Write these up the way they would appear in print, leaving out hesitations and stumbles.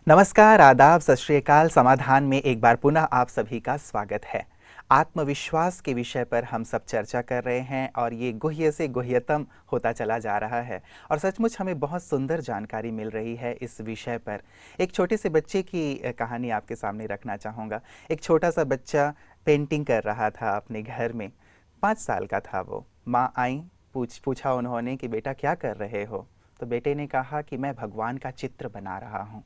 नमस्कार, आदाब, सत श्री अकाल। समाधान में एक बार पुनः आप सभी का स्वागत है। आत्मविश्वास के विषय पर हम सब चर्चा कर रहे हैं और ये गुह्य से गुह्यतम होता चला जा रहा है और सचमुच हमें बहुत सुंदर जानकारी मिल रही है इस विषय पर। एक छोटे से बच्चे की कहानी आपके सामने रखना चाहूँगा। एक छोटा सा बच्चा पेंटिंग कर रहा था अपने घर में। 5 साल का था वो। माँ आई, पूछा उन्होंने कि बेटा क्या कर रहे हो? तो बेटे ने कहा कि मैं भगवान का चित्र बना रहा हूँ।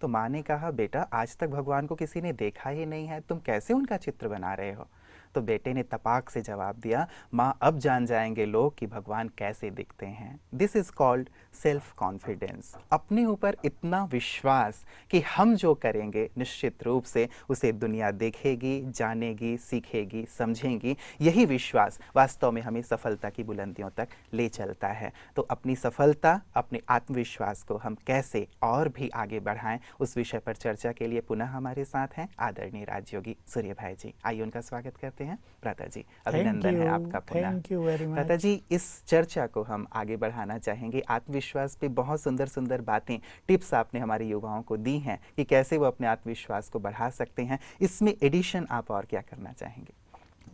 तो माँ ने कहा, बेटा आज तक भगवान को किसी ने देखा ही नहीं है, तुम कैसे उनका चित्र बना रहे हो? तो बेटे ने तपाक से जवाब दिया, माँ अब जान जाएंगे लोग कि भगवान कैसे दिखते हैं। This is called self confidence. अपने ऊपर इतना विश्वास कि हम जो करेंगे निश्चित रूप से उसे दुनिया देखेगी, जानेगी, सीखेगी, समझेगी। यही विश्वास वास्तव में हमें सफलता की बुलंदियों तक ले चलता है। तो अपनी सफलता, अपने आत्मविश्वास को हम कैसे और भी आगे बढ़ाएं, उस विषय पर चर्चा के लिए पुनः हमारे साथ हैं आदरणीय राजयोगी सूर्य भाई जी। आइए उनका स्वागत करते हैं। भ्राता जी, अभिनंदन है आपका पुनः। Thank you very much. भ्राता जी, इस चर्चा को हम आगे बढ़ाना चाहेंगे। आत्मविश्वास पे बहुत सुंदर सुंदर बातें, टिप्स आपने हमारे युवाओं को दी हैं कि कैसे वो अपने आत्मविश्वास को बढ़ा सकते हैं। इसमें एडिशन आप और क्या करना चाहेंगे?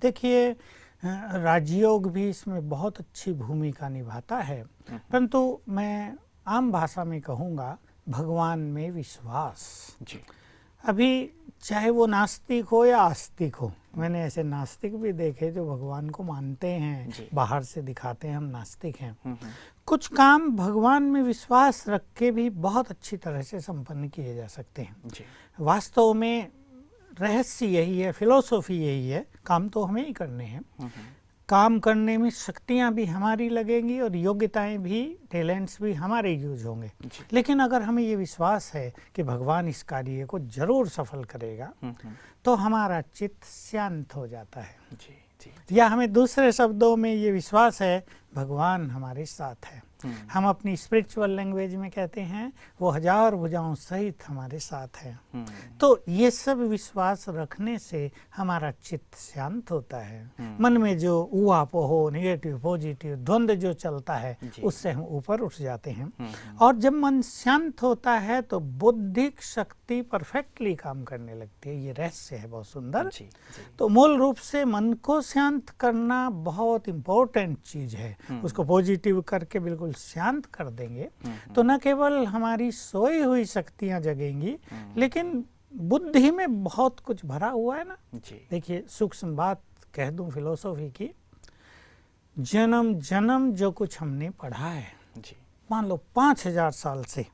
देखिए, राजयोग भी इसमें बहुत अच्छी भूमिका निभाता है, परंतु मैं आम भाषा में कहूँगा भगवान में विश्वास जी। अभी चाहे वो नास्तिक हो या आस्तिक हो, मैंने ऐसे नास्तिक भी देखे जो भगवान को मानते हैं, बाहर से दिखाते हैं हम नास्तिक हैं। कुछ काम भगवान में विश्वास रख के भी बहुत अच्छी तरह से संपन्न किए जा सकते हैं जी। वास्तव में रहस्य यही है, फिलोसॉफी यही है, काम तो हमें ही करने हैं। काम करने में शक्तियां भी हमारी लगेंगी और योग्यताएं भी, टैलेंट्स भी हमारे यूज होंगे। लेकिन अगर हमें ये विश्वास है कि भगवान इस कार्य को जरूर सफल करेगा तो हमारा चित्त शांत हो जाता है। जी, जी। या हमें दूसरे शब्दों में ये विश्वास है भगवान हमारे साथ है। हम अपनी स्पिरिचुअल लैंग्वेज में कहते हैं वो 1000 भुजाओं सहित हमारे साथ है। तो ये सब विश्वास रखने से हमारा चित्त शांत होता है। मन में जो ऊहापोह, नेगेटिव पॉजिटिव द्वंद्व जो चलता है उससे हम ऊपर उठ जाते हैं। और जब मन शांत होता है तो बौद्धिक शक्ति परफेक्टली काम करने लगती है। ये रहस्य है बहुत सुंदर। तो मूल रूप से मन को शांत करना बहुत इम्पोर्टेंट चीज है। उसको पॉजिटिव करके बिल्कुल शांत कर देंगे तो न केवल हमारी सोई हुई शक्तियां जगेंगी, लेकिन बुद्धि में बहुत कुछ भरा हुआ है ना। देखिए, सूक्ष्म बात कह दूं फिलोसॉफी की, जन्म जन्म जो कुछ हमने पढ़ा है, मान लो 5000 साल से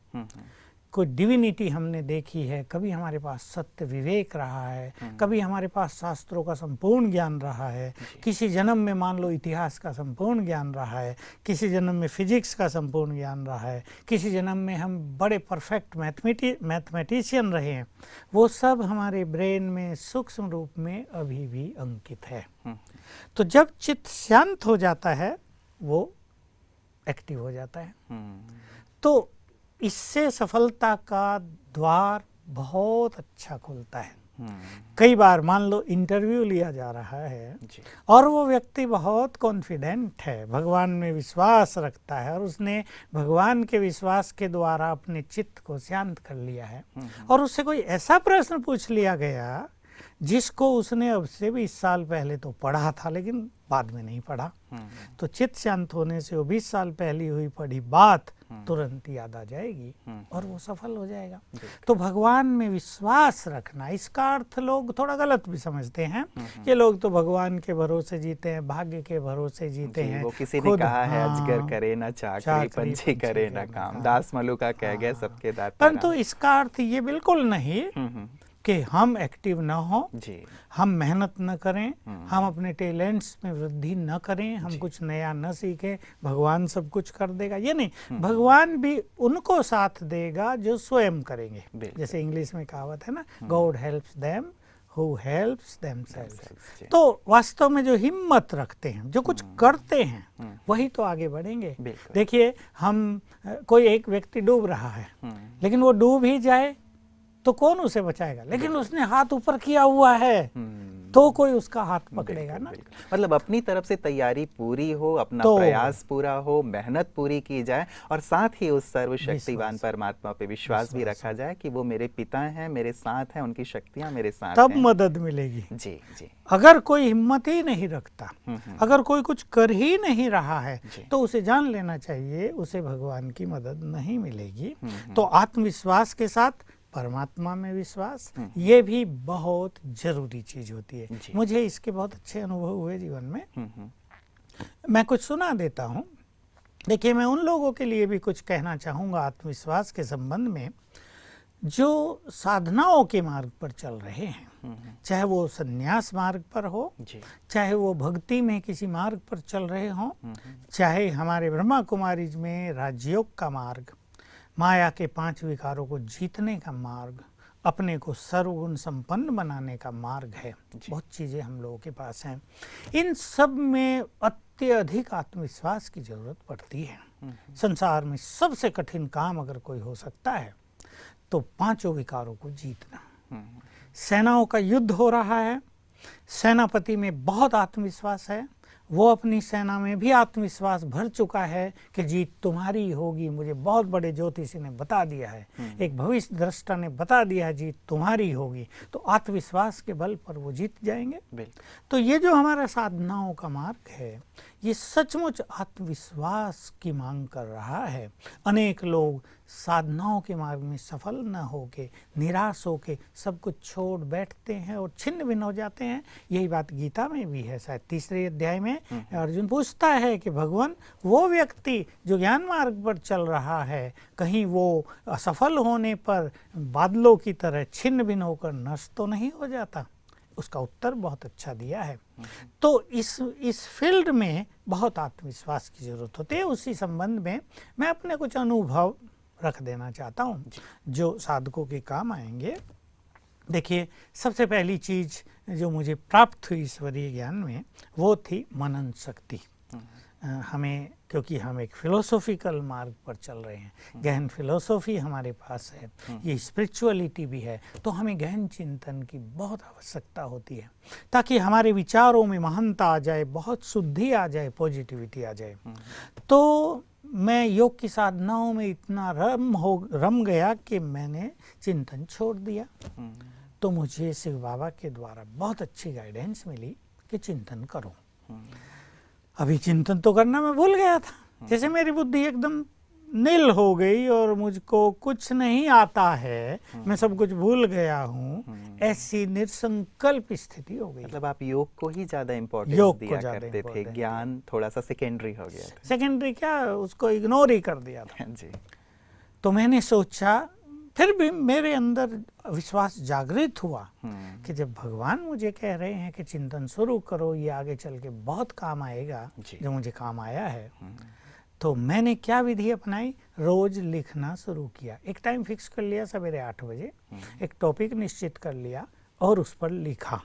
कोई डिविनिटी हमने देखी है, कभी हमारे पास सत्य विवेक रहा है, कभी हमारे पास शास्त्रों का संपूर्ण ज्ञान रहा है, किसी जन्म में मान लो इतिहास का संपूर्ण ज्ञान रहा है, किसी जन्म में फिजिक्स का संपूर्ण ज्ञान रहा है, किसी जन्म में हम बड़े परफेक्ट मैथमेटिशियन रहे हैं, वो सब हमारे ब्रेन में सूक्ष्म रूप में अभी भी अंकित है। तो जब चित्त शांत हो जाता है वो एक्टिव हो जाता है। तो इससे सफलता का द्वार बहुत अच्छा खुलता है। कई बार मान लो इंटरव्यू लिया जा रहा है और वो व्यक्ति बहुत कॉन्फिडेंट है, भगवान में विश्वास रखता है और उसने भगवान के विश्वास के द्वारा अपने चित्त को शांत कर लिया है, और उससे कोई ऐसा प्रश्न पूछ लिया गया जिसको उसने अब से 20 साल पहले तो पढ़ा था लेकिन बाद में नहीं पढ़ा, तो चित्त शांत होने से वो 20 साल पहले हुई पढ़ी बात तुरंत याद आ जाएगी और वो सफल हो जाएगा। तो भगवान में विश्वास रखना, इसका अर्थ लोग थोड़ा गलत भी समझते हैं। ये लोग तो भगवान के भरोसे जीते हैं, भाग्य के भरोसे जीते हैं। वो किसी ने कहा है, अजगर करे ना चाकरी, पंछी करे ना काम, दास मलुका कह गए सबके दाता। परंतु इसका अर्थ ये बिल्कुल नहीं कि हम एक्टिव ना हो, हम मेहनत न करें, हम अपने टैलेंट्स में वृद्धि न करें, हम कुछ नया न सीखें, भगवान सब कुछ कर देगा, ये नहीं। भगवान भी उनको साथ देगा जो स्वयं करेंगे। जैसे इंग्लिश में कहावत है ना, God helps them who helps themselves. तो वास्तव में जो हिम्मत रखते हैं, जो कुछ करते हैं, वही तो आगे बढ़ेंगे। देखिए, हम कोई एक व्यक्ति डूब रहा है, लेकिन वो डूब ही जाए तो कौन उसे बचाएगा, लेकिन उसने हाथ ऊपर किया हुआ है तो कोई उसका हाथ पकड़ेगा ना। मतलब अपनी तरफ से तैयारी पूरी हो, अपना तो प्रयास पूरा हो, मेहनत पूरी की जाए और साथ ही उस सर्वशक्तिवान परमात्मा पे विश्वास भी रखा जाए कि वो मेरे पिता हैं, मेरे साथ हैं, उनकी शक्तियां मेरे साथ तब हैं, मदद मिलेगी। जी जी। अगर कोई हिम्मत ही नहीं रखता, अगर कोई कुछ कर ही नहीं रहा है, तो उसे जान लेना चाहिए उसे भगवान की मदद नहीं मिलेगी। तो आत्मविश्वास के साथ परमात्मा में विश्वास, ये भी बहुत जरूरी चीज होती है। मुझे इसके बहुत अच्छे अनुभव हुए जीवन में। मैं कुछ सुना देता हूँ। देखिए, मैं उन लोगों के लिए भी कुछ कहना चाहूँगा आत्मविश्वास के संबंध में जो साधनाओं के मार्ग पर चल रहे हैं, चाहे वो संन्यास मार्ग पर हो, चाहे वो भक्ति में किसी मार्ग पर चल रहे हों, चाहे हमारे ब्रह्मा कुमारी में राजयोग का मार्ग, माया के 5 विकारों को जीतने का मार्ग, अपने को सर्वगुण संपन्न बनाने का मार्ग है। बहुत चीज़ें हम लोगों के पास हैं। इन सब में अत्यधिक आत्मविश्वास की जरूरत पड़ती है। संसार में सबसे कठिन काम अगर कोई हो सकता है तो 5 विकारों को जीतना। सेनाओं का युद्ध हो रहा है, सेनापति में बहुत आत्मविश्वास है, वो अपनी सेना में भी आत्मविश्वास भर चुका है कि जीत तुम्हारी होगी, मुझे बहुत बड़े ज्योतिषी ने बता दिया है, एक भविष्य दृष्टा ने बता दिया है जीत तुम्हारी होगी। तो आत्मविश्वास के बल पर वो जीत जाएंगे। तो ये जो हमारा साधनाओं का मार्ग है, ये सचमुच आत्मविश्वास की मांग कर रहा है। अनेक लोग साधनाओं के मार्ग में सफल न होके, निराश होके सब कुछ छोड़ बैठते हैं और छिन्न भिन्न हो जाते हैं। यही बात गीता में भी है। शायद 3रे अध्याय में अर्जुन पूछता है कि भगवान, वो व्यक्ति जो ज्ञान मार्ग पर चल रहा है, कहीं वो असफल होने पर बादलों की तरह छिन्न भिन्न होकर नष्ट तो नहीं हो जाता? उसका उत्तर बहुत अच्छा दिया है। तो इस फील्ड में बहुत आत्मविश्वास की जरूरत होती है। उसी संबंध में मैं अपने कुछ अनुभव रख देना चाहता हूँ जो साधकों के काम आएंगे। देखिए, सबसे पहली चीज जो मुझे प्राप्त हुई ईश्वरीय ज्ञान में वो थी मनन शक्ति। हमें, क्योंकि हम एक फिलोसॉफिकल मार्ग पर चल रहे हैं, गहन फिलोसॉफी हमारे पास है, ये स्पिरिचुअलिटी भी है, तो हमें गहन चिंतन की बहुत आवश्यकता होती है ताकि हमारे विचारों में महानता आ जाए, बहुत शुद्धि आ जाए, पॉजिटिविटी आ जाए। तो मैं योग की साधनाओं में इतना रम गया कि मैंने चिंतन छोड़ दिया। तो मुझे शिव बाबा के द्वारा बहुत अच्छी गाइडेंस मिली कि चिंतन करो। अभी चिंतन तो करना मैं भूल गया था, जैसे मेरी बुद्धि एकदम नील हो गई और मुझको कुछ नहीं आता है, मैं सब कुछ भूल गया हूँ, ऐसी निसंकल्प स्थिति हो गई। मतलब आप योग को ही ज्यादा इम्पोर्टेंस दिया करते थे, ज्ञान थोड़ा सा सेकेंडरी हो गया था। सेकेंडरी क्या, उसको इग्नोर ही कर दिया था जी। तो मैंने सोचा, फिर भी मेरे अंदर विश्वास जागृत हुआ कि जब भगवान मुझे कह रहे हैं कि चिंतन शुरू करो, ये आगे चल के बहुत काम आएगा, जो मुझे काम आया है। तो मैंने क्या विधि अपनाई, रोज लिखना शुरू किया। एक टाइम फिक्स कर लिया, सवेरे 8 बजे एक टॉपिक निश्चित कर लिया और उस पर लिखा।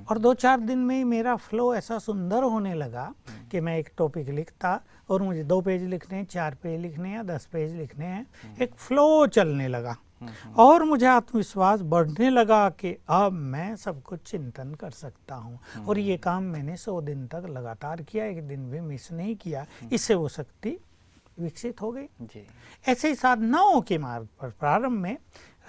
और 2-4 दिन में ही मेरा फ्लो ऐसा सुंदर होने लगा कि मैं एक टॉपिक लिखता और मुझे 2 पेज लिखने हैं, 4 पेज लिखने हैं या 10 पेज लिखने हैं, एक फ्लो चलने लगा। और मुझे आत्मविश्वास बढ़ने लगा कि अब मैं सब कुछ चिंतन कर सकता हूँ। और ये काम मैंने 100 दिन तक लगातार किया, एक दिन भी मिस नहीं किया। इससे वो शक्ति विकसित हो गई जी। ऐसे ही साधनाओं के मार्ग पर प्रारंभ में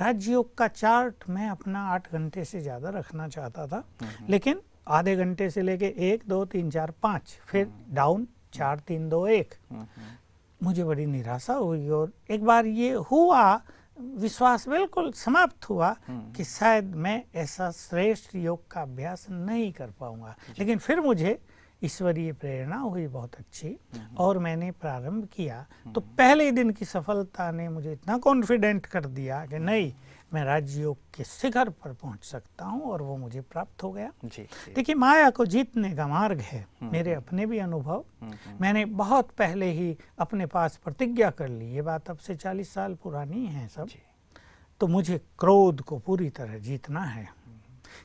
राजयोग का चार्ट मैं अपना 8 घंटे से ज़्यादा रखना चाहता था, लेकिन आधे घंटे से लेके 1, 2, 3, 4, 5, फिर डाउन 4, 3, 2, 1। मुझे बड़ी निराशा हुई और एक बार ये हुआ, विश्वास बिल्कुल समाप्त हुआ कि शायद मैं ऐसा श्रेष्ठ योग का अभ्यास नहीं कर पाऊंगा। लेकिन फिर मुझे ईश्वरीय प्रेरणा हुई बहुत अच्छी और मैंने प्रारंभ किया। तो पहले दिन की सफलता ने मुझे इतना कॉन्फिडेंट कर दिया कि नहीं, मैं राजयोग के शिखर पर पहुंच सकता हूं और वो मुझे प्राप्त हो गया। देखिए, माया को जीतने का मार्ग है। मेरे अपने भी अनुभव, मैंने बहुत पहले ही अपने पास प्रतिज्ञा कर ली, ये बात अब से 40 साल पुरानी है सब। तो मुझे क्रोध को पूरी तरह जीतना है।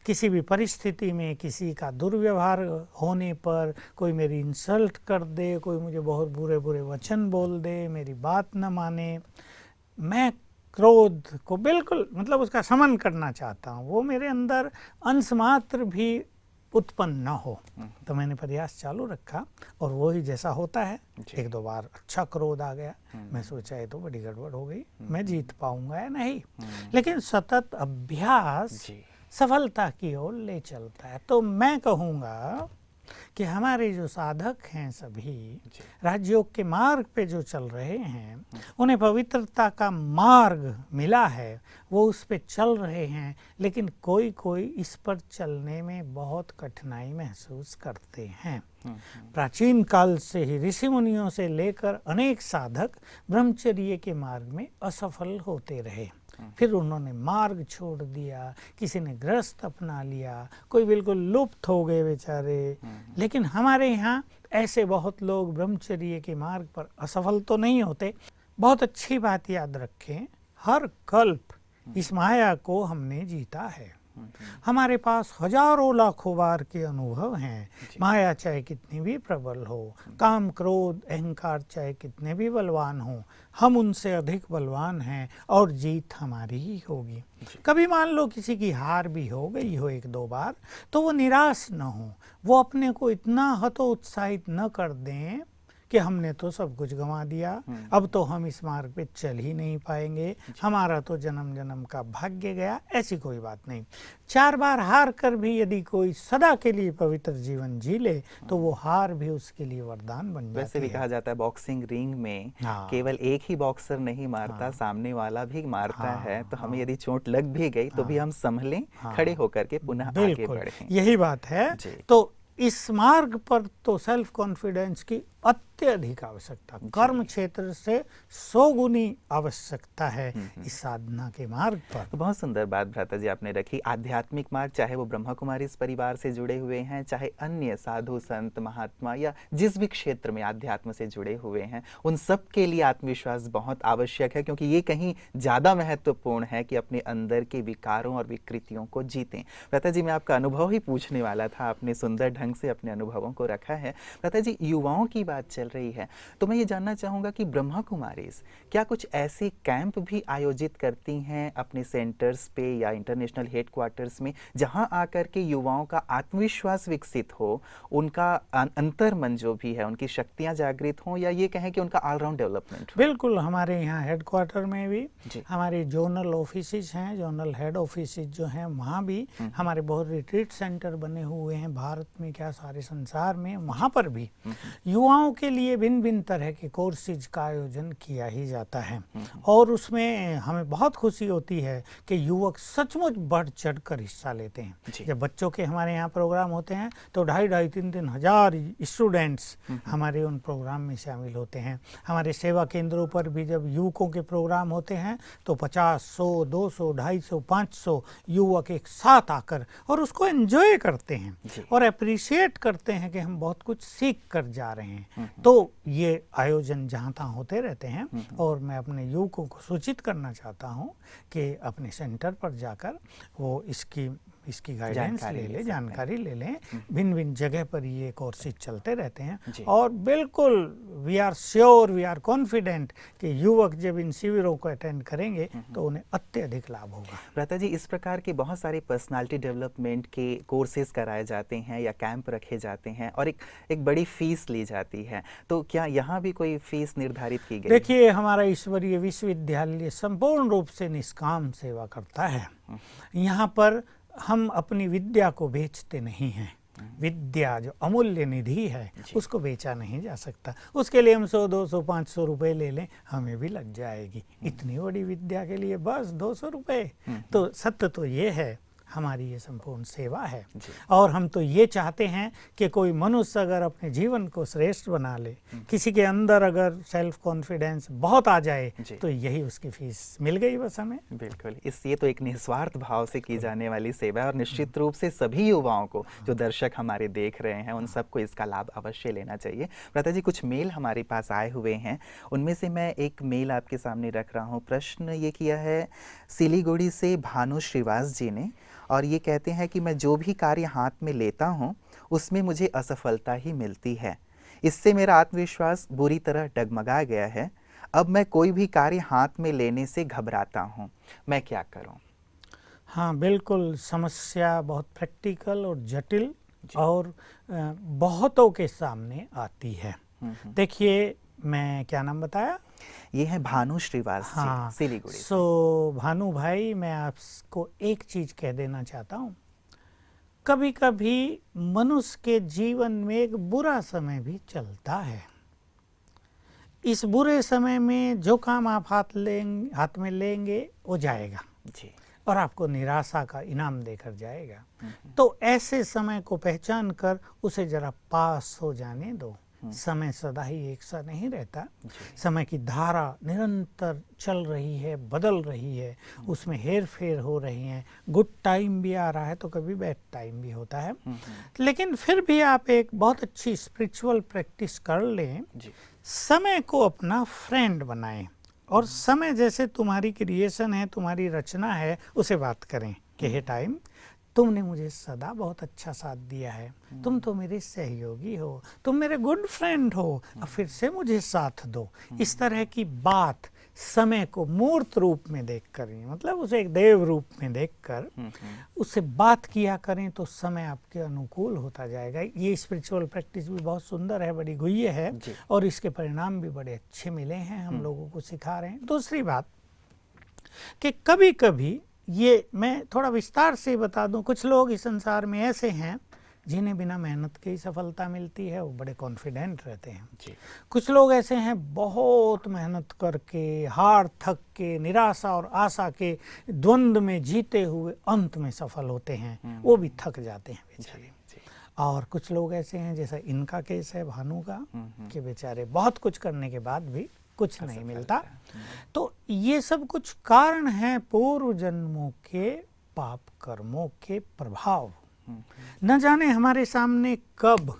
किसी भी परिस्थिति में किसी का दुर्व्यवहार होने पर, कोई मेरी इंसल्ट कर दे, कोई मुझे बहुत बुरे बुरे वचन बोल दे, मेरी बात न माने, मैं क्रोध को बिल्कुल, मतलब उसका शमन करना चाहता हूँ। वो मेरे अंदर अंश मात्र भी उत्पन्न न हो। तो मैंने प्रयास चालू रखा और वो ही जैसा होता है, एक दो बार अच्छा क्रोध आ गया। मैं सोचा ये तो बड़ी गड़बड़ हो गई, मैं जीत पाऊंगा या नहीं। लेकिन सतत अभ्यास सफलता की ओर ले चलता है। तो मैं कहूँगा कि हमारे जो साधक हैं सभी राजयोग के मार्ग पे जो चल रहे हैं, उन्हें पवित्रता का मार्ग मिला है, वो उस पे चल रहे हैं, लेकिन कोई कोई इस पर चलने में बहुत कठिनाई महसूस करते हैं। प्राचीन काल से ही ऋषि मुनियों से लेकर अनेक साधक ब्रह्मचर्य के मार्ग में असफल होते रहे। फिर उन्होंने मार्ग छोड़ दिया, किसी ने गृहस्थ अपना लिया, कोई बिल्कुल लुप्त हो गए बेचारे। लेकिन हमारे यहाँ ऐसे बहुत लोग ब्रह्मचर्य के मार्ग पर असफल तो नहीं होते। बहुत अच्छी बात याद रखें, हर कल्प इस माया को हमने जीता है। हमारे पास हजारों लाखों बार के अनुभव हैं। माया चाहे कितनी भी प्रबल हो, काम क्रोध अहंकार चाहे कितने भी बलवान हो, हम उनसे अधिक बलवान हैं और जीत हमारी ही होगी। कभी मान लो किसी की हार भी हो गई हो एक दो बार, तो वो निराश न हो, वो अपने को इतना हतोत्साहित न कर दें कि हमने तो सब कुछ गंवा दिया, अब तो हम इस मार्ग पे चल ही नहीं पाएंगे, हमारा तो जन्म जन्म का भाग्य गया। ऐसी कोई बात नहीं। 4 बार हार कर भी यदि कोई सदा के लिए पवित्र जीवन जी ले तो वो हार भी उसके लिए वरदान बन जाती है। वैसे भी कहा जाता है बॉक्सिंग रिंग में केवल एक ही बॉक्सर नहीं मारता, सामने वाला भी मारता है। तो हमें यदि चोट लग भी गई तो भी हम संभलें, खड़े होकर के पुनः आगे बढ़ें। यही बात है। तो इस मार्ग पर तो सेल्फ कॉन्फिडेंस की अत्यधिक आवश्यकता, कर्म क्षेत्र से 100 गुनी आवश्यकता है इस साधना के मार्ग पर। तो बहुत सुंदर बात भ्राता जी आपने रखी। आध्यात्मिक मार्ग, चाहे वो ब्रह्मा कुमारी इस परिवार से जुड़े हुए हैं, चाहे अन्य साधु संत महात्मा या जिस भी क्षेत्र में आध्यात्म से जुड़े हुए हैं, उन सब के लिए आत्मविश्वास बहुत आवश्यक है, क्योंकि ये कहीं ज़्यादा महत्वपूर्ण है कि अपने अंदर के विकारों और विकृतियों को जीतें। भ्राता जी, मैं आपका अनुभव ही पूछने वाला था, आपने सुंदर ढंग से अपने अनुभवों को रखा है। भ्राता जी, युवाओं की बात चल रही है, तो मैं ये जानना चाहूँगा कि ब्रह्मा कुमारीज क्या कुछ ऐसे कैंप भी आयोजित करती हैं अपने सेंटर्स पे या इंटरनेशनल हेडक्वार्टर्स में, जहां आकर के युवाओं का आत्मविश्वास विकसित हो, उनका अंतर्मन जो भी है, उनकी शक्तियां जागृत हों, या ये कहें कि उनका ऑलराउंड डेवलपमेंट हो? बिल्कुल, हमारे यहाँ हेडक्वार्टर में भी हमारे जोनल ऑफिसेज हैं, जोनल हेड ऑफिसेज जो हैं, वहाँ भी हमारे बहुत रिट्रीट सेंटर बने हुए हैं, भारत में क्या सारे संसार में। वहाँ पर भी युवाओं के लिए भिन्न भिन्न तरह के कोर्सेज का आयोजन किया ही जाता है। और उसमें हमें बहुत खुशी होती है कि युवक सचमुच बढ़ चढ़ कर हिस्सा लेते हैं। जब बच्चों के हमारे यहाँ प्रोग्राम होते हैं तो 2,500-3,000 हजार स्टूडेंट्स हमारे उन प्रोग्राम में शामिल होते हैं। हमारे सेवा केंद्रों पर भी जब युवकों के प्रोग्राम होते हैं तो 50, 100, 200, 250, 500 युवक एक साथ आकर और उसको एंजॉय करते हैं और अप्रिशिएट करते हैं कि हम बहुत कुछ सीख कर जा रहे हैं। तो ये आयोजन जहाँ तहाँ होते रहते हैं और मैं अपने युवकों को सूचित करना चाहता हूँ कि अपने सेंटर पर जाकर वो इसकी गाइडेंस ले लें, जानकारी ले लें। भिन्न भिन्न जगह पर ये कोर्सेज चलते रहते हैं और बिल्कुल we are sure, we are confident कि युवक जब इन शिविरों को अटेंड करेंगे तो उन्हें अत्यधिक लाभ होगा। भ्राता जी, इस प्रकार के बहुत सारे पर्सनालिटी डेवलपमेंट के कोर्सेज कराए जाते हैं या कैंप रखे जाते हैं और एक बड़ी फीस ली जाती है, तो क्या यहाँ भी कोई फीस निर्धारित की गई? देखिए, हमारा ईश्वरीय विश्वविद्यालय संपूर्ण रूप से निष्काम सेवा करता है। यहाँ पर हम अपनी विद्या को बेचते नहीं हैं। विद्या जो अमूल्य निधि है उसको बेचा नहीं जा सकता। उसके लिए हम 100, 200, 500 रुपए ले लें, हमें भी लग जाएगी। इतनी बड़ी विद्या के लिए बस 200 रुपए। तो सत्य तो ये है, हमारी ये संपूर्ण सेवा है और हम तो ये चाहते हैं कि कोई मनुष्य अगर अपने जीवन को श्रेष्ठ बना ले, किसी के अंदर अगर सेल्फ कॉन्फिडेंस बहुत आ जाए तो यही उसकी फीस मिल गई बस हमें। बिल्कुल, ये तो एक निस्वार्थ भाव से की जाने वाली सेवा है और निश्चित रूप से सभी युवाओं को, जो दर्शक हमारे देख रहे हैं, उन सबको इसका लाभ अवश्य लेना चाहिए। भ्राता जी, कुछ मेल हमारे पास आए हुए हैं, उनमें से मैं एक मेल आपके सामने रख रहा हूँ। प्रश्न ये किया है सिलीगुड़ी से भानु श्रीवास जी ने, और ये कहते हैं कि मैं जो भी कार्य हाथ में लेता हूँ उसमें मुझे असफलता ही मिलती है। इससे मेरा आत्मविश्वास बुरी तरह डगमगा गया है। अब मैं कोई भी कार्य हाथ में लेने से घबराता हूँ, मैं क्या करूँ? हाँ, बिल्कुल, समस्या बहुत प्रैक्टिकल और जटिल और बहुतों के सामने आती है। देखिए, मैं क्या नाम बताया? ये है भानु श्रीवास हाँ, जी, सिलीगुड़ी सो भानु भाई, मैं आपको एक चीज कह देना चाहता हूँ। कभी कभी मनुष्य के जीवन में एक बुरा समय भी चलता है। इस बुरे समय में जो काम आप हाथ में लेंगे वो जाएगा जी, और आपको निराशा का इनाम देकर जाएगा। तो ऐसे समय को पहचान कर उसे जरा पास हो जाने दो। समय सदा ही एक सा नहीं रहता। समय की धारा निरंतर चल रही है, बदल रही है, उसमें हेर फेर हो रही है। गुड टाइम भी आ रहा है तो कभी बैड टाइम भी होता है। लेकिन फिर भी आप एक बहुत अच्छी स्पिरिचुअल प्रैक्टिस कर लें, समय को अपना फ्रेंड बनाएं और समय जैसे तुम्हारी क्रिएशन है, तुम्हारी रचना है, उसे बात करें कि हे टाइम, तुमने मुझे सदा बहुत अच्छा साथ दिया है, तुम तो मेरे सहयोगी हो, तुम मेरे गुड फ्रेंड हो, अब फिर से मुझे साथ दो। इस तरह की बात समय को मूर्त रूप में देख कर, मतलब उसे एक देव रूप में देखकर उससे बात किया करें तो समय आपके अनुकूल होता जाएगा। ये स्पिरिचुअल प्रैक्टिस भी बहुत सुंदर है, बड़ी गुह्य है और इसके परिणाम भी बड़े अच्छे मिले हैं, हम लोगों को सिखा रहे हैं। दूसरी बात कि कभी कभी, ये मैं थोड़ा विस्तार से बता दूं, कुछ लोग इस संसार में ऐसे हैं जिन्हें बिना मेहनत के ही सफलता मिलती है, वो बड़े कॉन्फिडेंट रहते हैं जी। कुछ लोग ऐसे हैं बहुत मेहनत करके, हार थक के, निराशा और आशा के द्वंद्व में जीते हुए अंत में सफल होते हैं, वो भी थक जाते हैं बेचारे। और कुछ लोग ऐसे हैं, जैसा इनका केस है भानु का, कि बेचारे बहुत कुछ करने के बाद भी कुछ नहीं मिलता। तो ये सब कुछ कारण है पूर्व जन्मों के पाप कर्मों के प्रभाव। न जाने हमारे सामने कब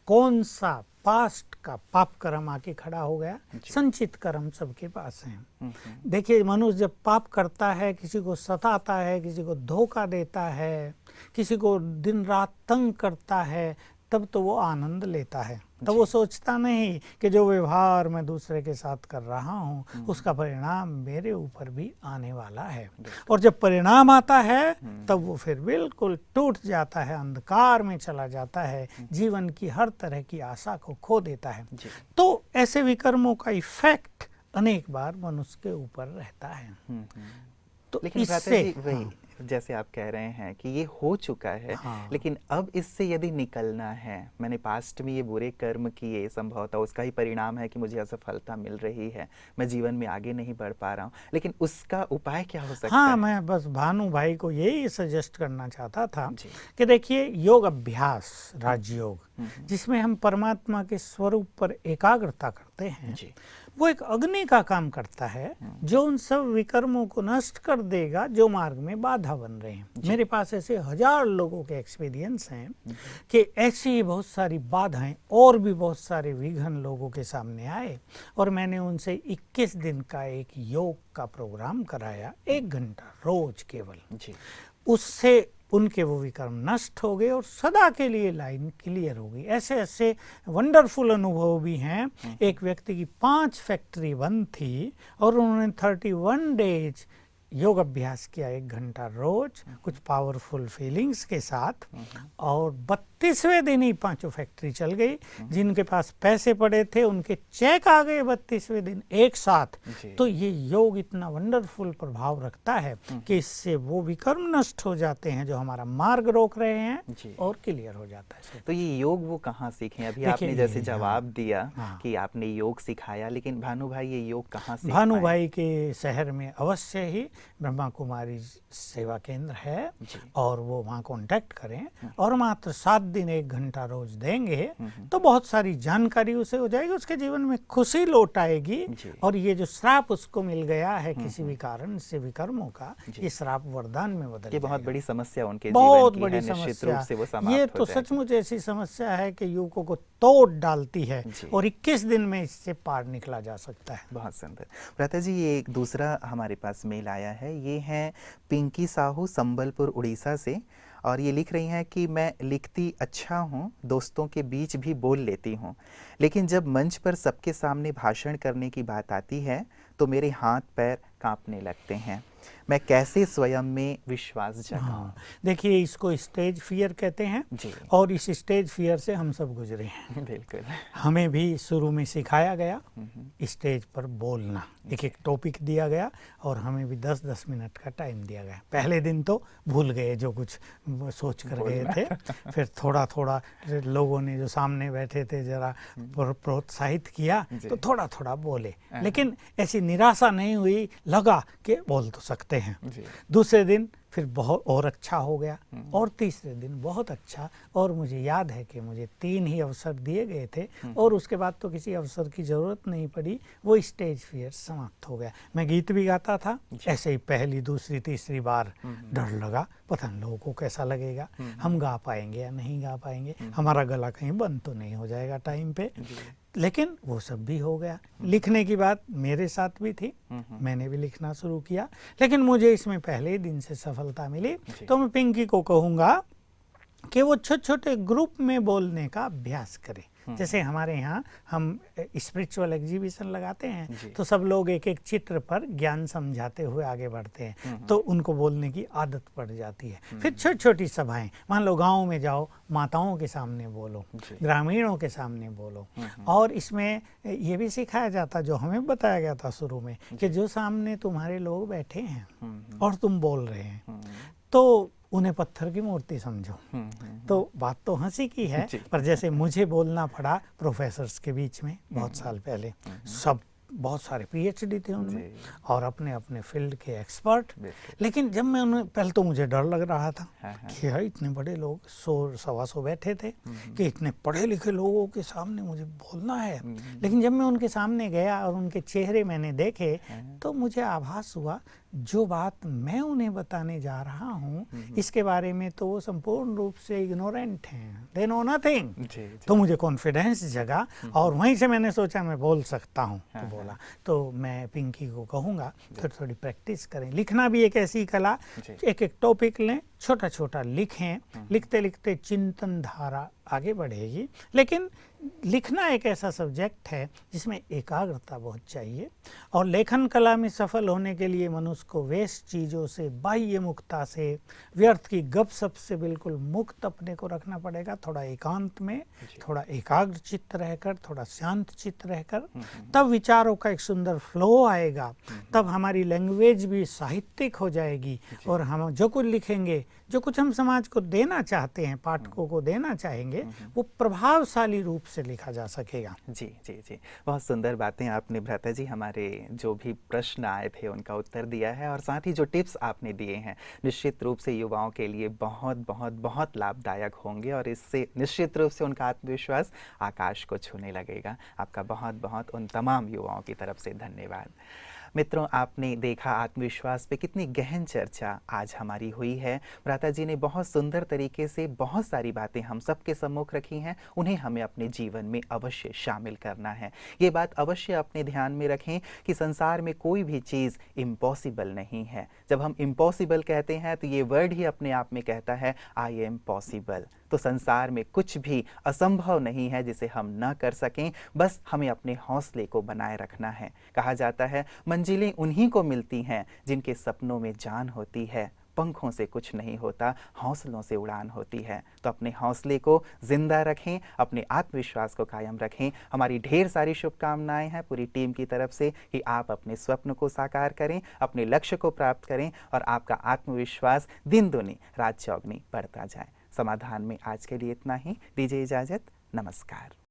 कौन सा पास्ट का पाप कर्म आके खड़ा हो गया। संचित कर्म सबके पास है। देखिए, मनुष्य जब पाप करता है, किसी को सताता है, किसी को धोखा देता है, किसी को दिन रात तंग करता है, तब तो वो आनंद लेता है। तो वो सोचता नहीं कि जो व्यवहार मैं दूसरे के साथ कर रहा हूँ उसका परिणाम मेरे ऊपर भी आने वाला है। और जब परिणाम आता है तब वो फिर बिल्कुल टूट जाता है, अंधकार में चला जाता है, जीवन की हर तरह की आशा को खो देता है। तो ऐसे विकर्मों का इफेक्ट अनेक बार मनुष्य के ऊपर रहता है। तो लेकिन इससे वही जैसे आप कह रहे हैं कि ये हो चुका है, लेकिन अब इससे यदि निकलना है, मैंने पास्ट में ये बुरे कर्म किए, संभवतः उसका ही परिणाम है कि मुझे असफलता मिल रही है, मैं जीवन में आगे नहीं बढ़ पा रहा हूँ, लेकिन उसका उपाय क्या हो सकता है? मैं बस भानु भाई को यही सजेस्ट करना चाहता था कि देखिए, योग अभ्यास, राजयोग, जिसमें हम परमात्मा के स्वरूप पर एकाग्रता करते हैं, वो एक अग्नि का काम करता है जो उन सब विकर्मों को नष्ट कर देगा जो मार्ग में बाधा बन रहे हैं। मेरे पास ऐसे 1000 लोगों के एक्सपीरियंस हैं कि ऐसी बहुत सारी बाधाएं और भी बहुत सारे विघ्न लोगों के सामने आए और मैंने उनसे 21 दिन का एक योग का प्रोग्राम कराया, 1 घंटा रोज केवल। उससे उनके वो विकर्म नष्ट हो गए और सदा के लिए लाइन क्लियर हो गई। ऐसे ऐसे वंडरफुल अनुभव भी हैं। एक व्यक्ति की 5 फैक्ट्री बंद थी और उन्होंने 31 डेज योग अभ्यास किया, 1 घंटा रोज, कुछ पावरफुल फीलिंग्स के साथ, और 32वें दिन ही 5 फैक्ट्री चल गई। जिनके पास पैसे पड़े थे उनके चेक आ गए 32वें दिन एक साथ। तो ये योग इतना वंडरफुल प्रभाव रखता है कि इससे वो विकर्म नष्ट हो जाते हैं जो हमारा मार्ग रोक रहे हैं और क्लियर हो जाता है। तो ये योग वो कहाँ सीखे? अभी आपने जैसे जवाब दिया कि आपने योग सिखाया, लेकिन भानु भाई ये योग कहाँ सीखे? भानु भाई के शहर में अवश्य ही ब्रह्मा कुमारी सेवा केंद्र है और वो वहाँ कांटेक्ट करें और मात्र 7 दिन 1 घंटा रोज देंगे तो बहुत सारी जानकारी उसे हो जाएगी, उसके जीवन में खुशी लौट आएगी और ये जो श्राप उसको मिल गया है किसी भी कारण से विकर्मों का, ये श्राप वरदान में बदल ये बहुत बड़ी समस्या उनके बहुत जीवन की बड़ी है, निश्चित रूप से वो समाप्त ये तो सचमुच ऐसी समस्या है कि युवकों को तोड़ डालती है और 21 दिन में इससे पार निकला जा सकता है। बहुत सुंदर। भ्राता जी, ये एक दूसरा हमारे पास मेल आया है, ये है पिंकी साहू संबलपुर उड़ीसा से, और ये लिख रही हैं कि मैं लिखती अच्छा हूँ, दोस्तों के बीच भी बोल लेती हूँ, लेकिन जब मंच पर सबके सामने भाषण करने की बात आती है तो मेरे हाथ पैर कांपने लगते हैं। मैं कैसे स्वयं में विश्वास जगाऊं? हाँ, देखिए इसको स्टेज फियर कहते हैं जी। और इस स्टेज फियर से हम सब गुजरे हैं। बिल्कुल। हमें भी शुरू में सिखाया गया स्टेज पर बोलना, एक टॉपिक दिया गया और हमें भी 10-10 मिनट का टाइम दिया गया। पहले दिन तो भूल गए जो कुछ सोच कर गए थे, फिर थोड़ा थोड़ा लोगों ने जो सामने बैठे थे जरा प्रोत्साहित किया तो थोड़ा थोड़ा बोले, लेकिन ऐसी निराशा नहीं हुई, लगा कि बोल तो सकते हैं। दूसरे दिन फिर बहुत और अच्छा हो गया और तीसरे दिन बहुत अच्छा, और मुझे याद है कि मुझे 3 ही अवसर दिए गए थे और उसके बाद तो किसी अवसर की ज़रूरत नहीं पड़ी, वो स्टेज फियर समाप्त हो गया। मैं गीत भी गाता था, ऐसे ही पहली दूसरी तीसरी बार डर लगा, पता नहीं लोगों को कैसा लगेगा, हम गा पाएंगे या नहीं गा पाएंगे, हमारा गला कहीं बंद तो नहीं हो जाएगा टाइम पे, लेकिन वो सब भी हो गया। लिखने की बात मेरे साथ भी थी, मैंने भी लिखना शुरू किया, लेकिन मुझे इसमें पहले ही दिन से सफलता मिली। तो मैं पिंकी को कहूँगा कि वो छोटे छोटे ग्रुप में बोलने का अभ्यास करें। जैसे हमारे यहाँ हम स्पिरिचुअल एग्जीबिशन लगाते हैं तो सब लोग एक एक चित्र पर ज्ञान समझाते हुए आगे बढ़ते हैं, तो उनको बोलने की आदत पड़ जाती है। फिर छोटी छोटी सभाएं, मान लो गांव में जाओ, माताओं के सामने बोलो, ग्रामीणों के सामने बोलो, और इसमें ये भी सिखाया जाता, जो हमें बताया गया था शुरू में, कि जो सामने तुम्हारे लोग बैठे हैं और तुम बोल रहे हैं तो उन्हें पत्थर की मूर्ति समझो। तो बात तो हंसी की है, पर जैसे मुझे बोलना पड़ा प्रोफेसर्स के बीच में बहुत साल पहले, सब बहुत सारे पीएचडी थे उनमें और अपने अपने फील्ड के एक्सपर्ट, लेकिन जब मैं उन्हें, पहले तो मुझे डर लग रहा था कि यार इतने बड़े लोग, 100-125 बैठे थे, कि इतने पढ़े लिखे लोगों के सामने मुझे बोलना है। लेकिन जब मैं उनके सामने गया और उनके चेहरे मैंने देखे तो मुझे आभास हुआ जो बात मैं उन्हें बताने जा रहा हूँ इसके बारे में तो वो संपूर्ण रूप से इग्नोरेंट हैं, दे नो नथिंग। तो मुझे कॉन्फिडेंस जगा और वहीं से मैंने सोचा मैं बोल सकता हूँ, तो बोला। तो मैं पिंकी को कहूँगा थोड़ी थोड़ी प्रैक्टिस करें। लिखना भी एक ऐसी कला, एक एक टॉपिक लें, छोटा छोटा लिखें, लिखते लिखते चिंतन धारा आगे बढ़ेगी। लेकिन लिखना एक ऐसा सब्जेक्ट है जिसमें एकाग्रता बहुत चाहिए, और लेखन कला में सफल होने के लिए मनुष्य को वेस्ट चीज़ों से, बाह्य मुक्ता से, व्यर्थ की गपशप से बिल्कुल मुक्त अपने को रखना पड़ेगा। थोड़ा एकांत में, थोड़ा एकाग्र चित्त रहकर, थोड़ा शांत चित्त रहकर, तब विचारों का एक सुंदर फ्लो आएगा, तब हमारी लैंग्वेज भी साहित्यिक हो जाएगी और हम जो कुछ लिखेंगे, जो कुछ हम समाज को देना चाहते हैं, पाठकों को देना चाहेंगे, वो प्रभावशाली रूप से लिखा जा सकेगा। जी जी जी, बहुत सुंदर बातें आपने भ्राता जी हमारे जो भी प्रश्न आए थे उनका उत्तर दिया है, और साथ ही जो टिप्स आपने दिए हैं निश्चित रूप से युवाओं के लिए बहुत बहुत बहुत लाभदायक होंगे, और इससे निश्चित रूप से उनका आत्मविश्वास आकाश को छूने लगेगा। आपका बहुत बहुत उन तमाम युवाओं की तरफ से धन्यवाद। मित्रों, आपने देखा आत्मविश्वास पे कितनी गहन चर्चा आज हमारी हुई है। भ्राता जी ने बहुत सुंदर तरीके से बहुत सारी बातें हम सबके सम्मुख रखी हैं, उन्हें हमें अपने जीवन में अवश्य शामिल करना है। ये बात अवश्य अपने ध्यान में रखें कि संसार में कोई भी चीज़ इम्पॉसिबल नहीं है। जब हम इम्पॉसिबल कहते हैं तो ये वर्ड ही अपने आप में कहता है आई एम पॉसिबल। तो संसार में कुछ भी असंभव नहीं है जिसे हम न कर सकें, बस हमें अपने हौसले को बनाए रखना है। कहा जाता है मंजिलें उन्हीं को मिलती हैं जिनके सपनों में जान होती है, पंखों से कुछ नहीं होता, हौसलों से उड़ान होती है। तो अपने हौसले को जिंदा रखें, अपने आत्मविश्वास को कायम रखें। हमारी ढेर सारी शुभकामनाएं हैं पूरी टीम की तरफ से कि आप अपने स्वप्न को साकार करें, अपने लक्ष्य को प्राप्त करें और आपका आत्मविश्वास दिन दुनी रात चौगनी बढ़ता जाए। समाधान में आज के लिए इतना ही। दीजिए इजाजत। नमस्कार।